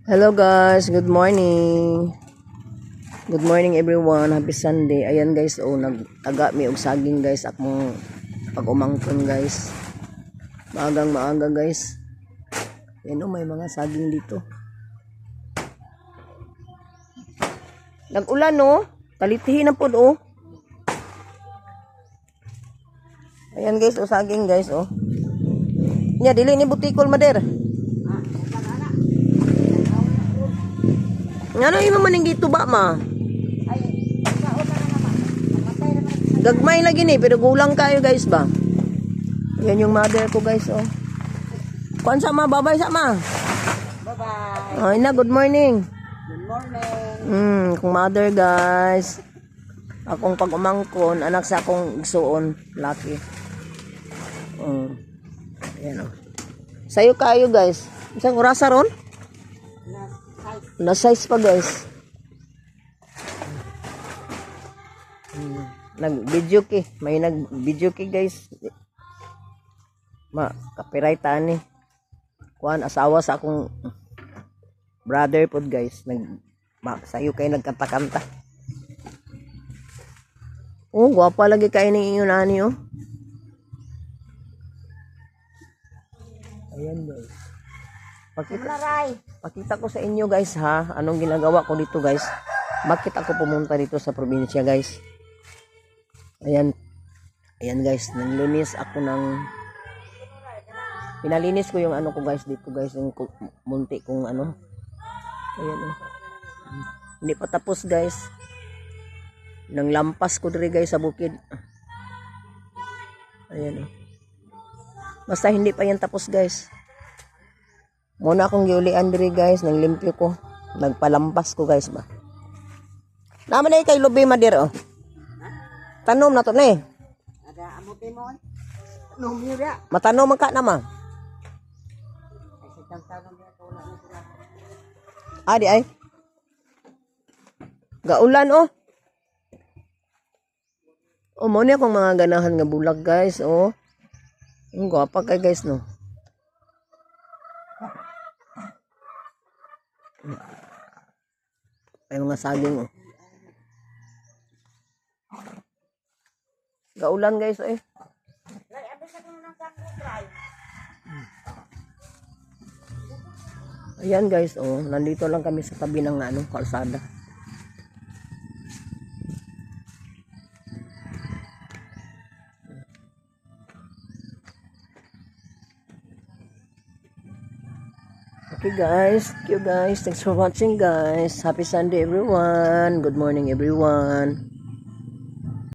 Hello guys, good morning. Good morning everyone. Happy Sunday. Ayan guys, nag-aga mi og saging guys akong pag-umangkon guys. Maagang maaga guys. Ayan may mga saging dito. Nag-ulan no? Talitihin na po oh. Ayan guys, saging guys oh. Nya dili ni butikol mader. Ngano imo maning gituba ma? Gagmay lagi ni pero gulang kayo guys ba? Yan yung mother ko guys oh. Kuan sa ma, babay sa ma. Bye-bye. Ay na, good morning. Good morning. Kung mother guys. Akong pag-umangkon, anak sa akong igsuon, laki. Ayan oh. Sayo kayo guys. Isang orasa ron? Na size pa guys. Nag-video ki. May nag-video ki guys. Copyright ani. Kuan asawa sa akong brother pod guys. Sayo kayo nagkanta-kanta. Oh, gwapa lagi kayo ng inyo nani oh. Ayan guys. Pakita ko sa inyo guys ha, anong ginagawa ko dito guys. Bakit ako pumunta dito sa probinsya guys. Ayan guys, nanglinis ako pinalinis ko yung ano ko guys dito guys, yung munti kong ano. Ayan oh. Hindi pa tapos guys. Nang lampas ko diri guys sa bukid. Ayan oh. Basta hindi pa yan tapos guys. Muna akong giulian diri guys, nang limpyo ko. Nagpalampas ko guys ba. Naman na kay lubi madir oh. Tanom na to na eh. Ada amuti mo. Tanom niyo dia. Matanom man ka naman. Adi ay. Gaulan oh. Oh, mo ni akong mga ganahan nga bulag guys oh. Ang gwapa kay guys no. Ay mga saging oh. Gaulan guys eh. Ayan guys oh, nandito lang kami sa tabi ng ano, kalsada. Okay guys, thank you guys. Thanks for watching guys. Happy Sunday everyone. Good morning everyone.